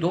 2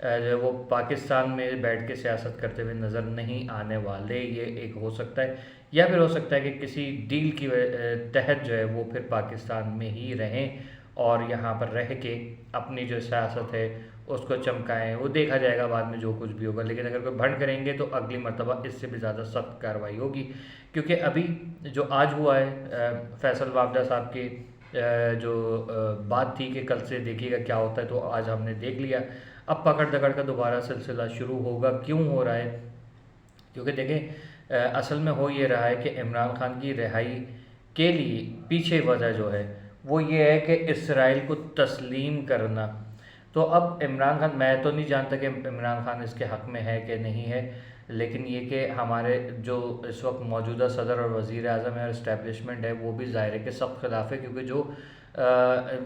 جو ہے وہ پاکستان میں بیٹھ کے سیاست کرتے ہوئے نظر نہیں آنے والے. یہ ایک ہو سکتا ہے، یا پھر ہو سکتا ہے کہ کسی ڈیل کی تحت جو ہے وہ پھر پاکستان میں ہی رہیں اور یہاں پر رہ کے اپنی جو سیاست ہے اس کو چمکائیں. وہ دیکھا جائے گا بعد میں جو کچھ بھی ہوگا، لیکن اگر کوئی بھنڈ کریں گے تو اگلی مرتبہ اس سے بھی زیادہ سخت کارروائی ہوگی. کیونکہ ابھی جو آج ہوا ہے فیصل وافدہ صاحب کی جو بات تھی کہ کل سے دیکھیے گا کیا ہوتا ہے، تو آج ہم نے دیکھ لیا. اب پکڑ دکڑ کا دوبارہ سلسلہ شروع ہوگا. کیوں ہو رہا ہے؟ کیونکہ دیکھیں اصل میں ہو یہ رہا ہے کہ عمران خان کی رہائی کے لیے پیچھے وجہ جو ہے وہ یہ ہے کہ اسرائیل کو تسلیم کرنا. تو اب عمران خان، میں تو نہیں جانتا کہ عمران خان اس کے حق میں ہے کہ نہیں ہے، لیکن یہ کہ ہمارے جو اس وقت موجودہ صدر اور وزیر اعظم ہے اور اسٹیبلشمنٹ ہے وہ بھی ظاہر ہے کہ سخت خلاف ہے. کیونکہ جو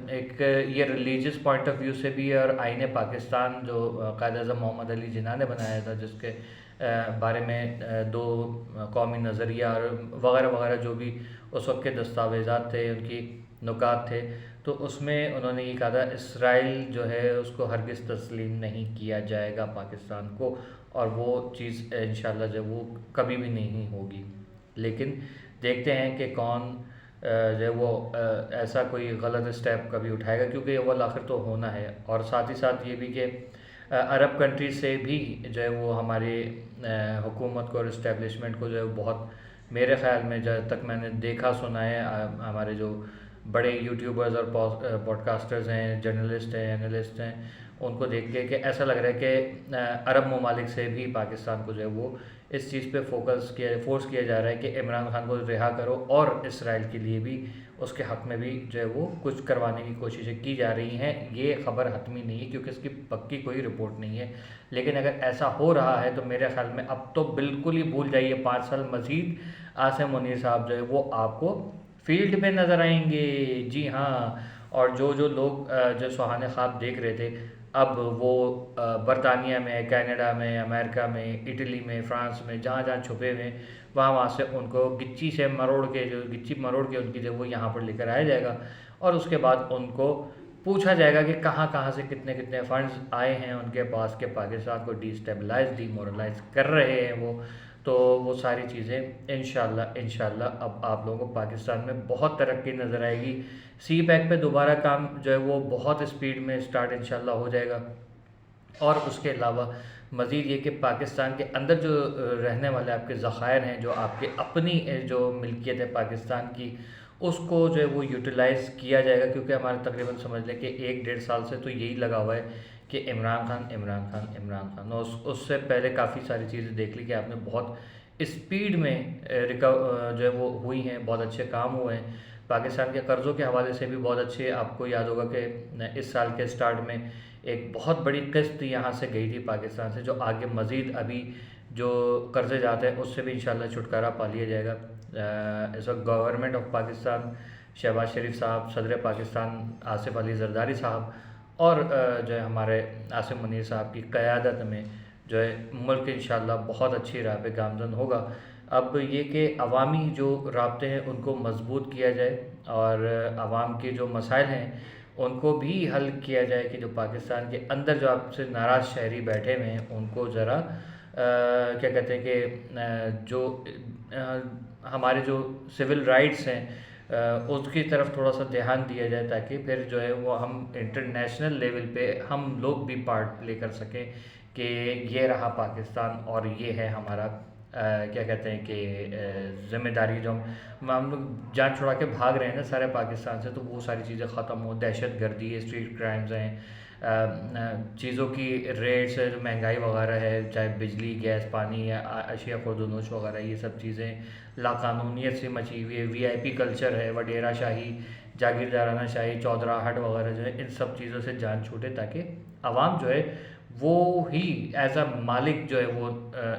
ایک یہ ریلیجس پوائنٹ آف ویو سے بھی ہے، اور آئین پاکستان جو قائد اعظم محمد علی جناح نے بنایا تھا، جس کے بارے میں دو قومی نظریہ اور وغیرہ وغیرہ جو بھی اس وقت کے دستاویزات تھے، ان کی نکات تھے، تو اس میں انہوں نے یہ کہا تھا اسرائیل جو ہے اس کو ہرگز تسلیم نہیں کیا جائے گا پاکستان کو، اور وہ چیز انشاءاللہ جو وہ کبھی بھی نہیں ہوگی. لیکن دیکھتے ہیں کہ کون جو ہے وہ ایسا کوئی غلط اسٹیپ کبھی اٹھائے گا، کیونکہ وہ آخر تو ہونا ہے. اور ساتھ ہی ساتھ یہ بھی کہ عرب کنٹریز سے بھی جو ہے وہ ہماری حکومت کو اور اسٹیبلشمنٹ کو جو ہے بہت، میرے خیال میں جہاں تک میں نے دیکھا سنا ہے، ہمارے جو بڑے یوٹیوبرز اور پوڈ کاسٹرز ہیں، جرنلسٹ ہیں، اینالسٹ ہیں، ان کو دیکھ کے کہ ایسا لگ رہا ہے کہ عرب ممالک سے بھی پاکستان کو جو ہے وہ اس چیز پہ فورس کیا جا رہا ہے کہ عمران خان کو رہا کرو، اور اسرائیل کے لیے بھی اس کے حق میں بھی جو ہے وہ کچھ کروانے کی کوششیں کی جا رہی ہیں. یہ خبر حتمی نہیں ہے کیونکہ اس کی پکی کوئی رپورٹ نہیں ہے، لیکن اگر ایسا ہو رہا ہے تو میرے خیال میں اب تو بالکل ہی بھول جائیے. 5 سال مزید عاصم منیر صاحب جو ہے وہ آپ کو فیلڈ پہ نظر آئیں گے. جی ہاں. اور جو لوگ جو سہانے خواب دیکھ رہے تھے، اب وہ برطانیہ میں، کینیڈا میں، امریکہ میں، اٹلی میں، فرانس میں، جہاں جہاں چھپے ہوئے وہاں سے ان کو گچی مروڑ کے ان کی جو وہ یہاں پر لے کر آیا جائے گا، اور اس کے بعد ان کو پوچھا جائے گا کہ کہاں سے کتنے فنڈز آئے ہیں ان کے پاس کہ پاکستان کو ڈی مورلائز کر رہے ہیں وہ. تو وہ ساری چیزیں انشاءاللہ اب آپ لوگوں کو پاکستان میں بہت ترقی نظر آئے گی. سی پیک پہ دوبارہ کام جو ہے وہ بہت اسپیڈ میں سٹارٹ انشاءاللہ ہو جائے گا. اور اس کے علاوہ مزید یہ کہ پاکستان کے اندر جو رہنے والے آپ کے ذخائر ہیں، جو آپ کے اپنی جو ملکیت ہے پاکستان کی، اس کو جو ہے وہ یوٹیلائز کیا جائے گا. کیونکہ ہمارے تقریباً سمجھ لیں کہ 1-1.5 سال سے تو یہی لگا ہوا ہے کہ عمران خان. اور اس سے پہلے کافی ساری چیزیں دیکھ لی کہ آپ نے بہت اسپیڈ میں جو ہے وہ ہوئی ہیں، بہت اچھے کام ہوئے ہیں. پاکستان کے قرضوں کے حوالے سے بھی بہت اچھے، آپ کو یاد ہوگا کہ اس سال کے سٹارٹ میں ایک بہت بڑی قسط یہاں سے گئی تھی پاکستان سے، جو آگے مزید ابھی جو قرضے جاتے ہیں اس سے بھی انشاءاللہ چھٹکارا پا لیا جائے گا. اس وقت گورنمنٹ آف پاکستان، شہباز شریف صاحب، صدر پاکستان آصف علی زرداری صاحب، اور جو ہے ہمارے عاصم منیر صاحب کی قیادت میں جو ہے ملک انشاءاللہ بہت اچھی راہ پہ گامزن ہوگا. اب یہ کہ عوامی جو رابطے ہیں ان کو مضبوط کیا جائے، اور عوام کے جو مسائل ہیں ان کو بھی حل کیا جائے، کہ جو پاکستان کے اندر جو آپ سے ناراض شہری بیٹھے ہوئے ہیں ان کو ذرا کیا کہتے ہیں کہ جو ہمارے جو سول رائٹس ہیں اس کی طرف تھوڑا سا دھیان دیا جائے، تاکہ پھر جو ہے وہ ہم انٹرنیشنل لیول پہ ہم لوگ بھی پارٹ پلے کر سکیں کہ یہ رہا پاکستان اور یہ ہے ہمارا کیا کہتے ہیں کہ ذمہ داری. جو ہم لوگ جان چھڑا کے بھاگ رہے ہیں نا سارے پاکستان سے، تو وہ ساری چیزیں ختم ہو. دہشت گردی ہے، اسٹریٹ کرائمز ہیں، چیزوں کی ریٹس ہے، جو مہنگائی وغیرہ ہے، چاہے بجلی، گیس، پانی یا اشیاء خورد و نوش وغیرہ، یہ سب چیزیں لاقانونیت سے مچی ہوئی ہے. VIP کلچر ہے، وڈیرا شاہی، جاگیردارانہ شاہی، چودراہٹ وغیرہ جو ہے، ان سب چیزوں سے جان چھوٹے، تاکہ عوام جو ہے وہ ہی ایز اے مالک جو ہے وہ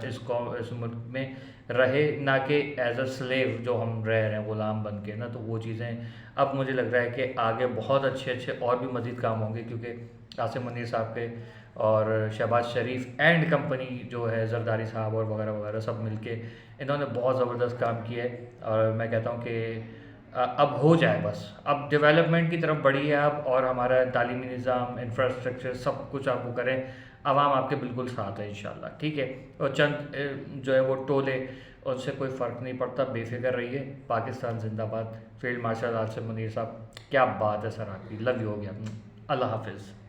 اس ملک میں رہے، نہ کہ ایز اے سلیو جو ہم رہ رہے ہیں غلام بن کے نا. تو وہ چیزیں اب مجھے لگ رہا ہے کہ آگے بہت اچھے اور بھی مزید کام ہوں گے، کیونکہ عاصم منیر صاحب کے اور شہباز شریف اینڈ کمپنی جو ہے زرداری صاحب اور وغیرہ وغیرہ سب مل کے انہوں نے بہت زبردست کام کیا ہے. اور میں کہتا ہوں کہ اب ہو جائے، بس اب ڈیولپمنٹ کی طرف بڑھی ہے آپ، اور ہمارا تعلیمی نظام، انفراسٹرکچر، سب کچھ آپ کو کریں. عوام آپ کے بالکل ساتھ ہے انشاءاللہ، ٹھیک ہے؟ اور چند جو ہے وہ ٹولے، ان سے کوئی فرق نہیں پڑتا، بے فکر رہیے۔ پاکستان زندہ باد۔ فیلڈ مارشل آرٹ سے منیر صاحب، کیا بات ہے سر آپ کی، لو یو ہو گیا۔ اللہ حافظ۔